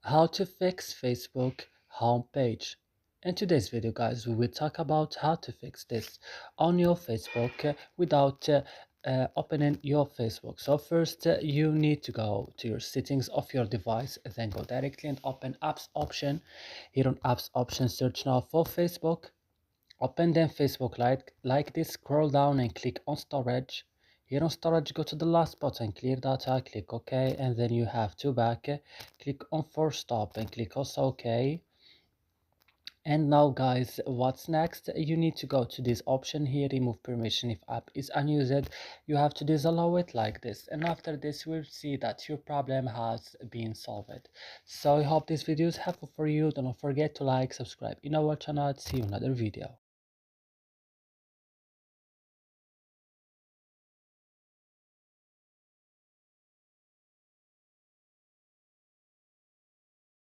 How to fix Facebook homepage. In today's video, guys, we will talk about how to fix this on your Facebook without opening your Facebook. So first, you need to go to your settings of your device, then go directly and open apps option. Here on apps option, search now for Facebook. Open then Facebook like this, scroll down and click on storage. Here on storage, go to the last button, clear data, click OK, and then you have to back. Click on force stop and click also OK. And now guys, what's next? You need to go to this option here, remove permission if app is unused. You have to disallow it like this, and after this we'll see that your problem has been solved. So I hope this video is helpful for you. Don't forget to like, subscribe in our channel. See you in another video.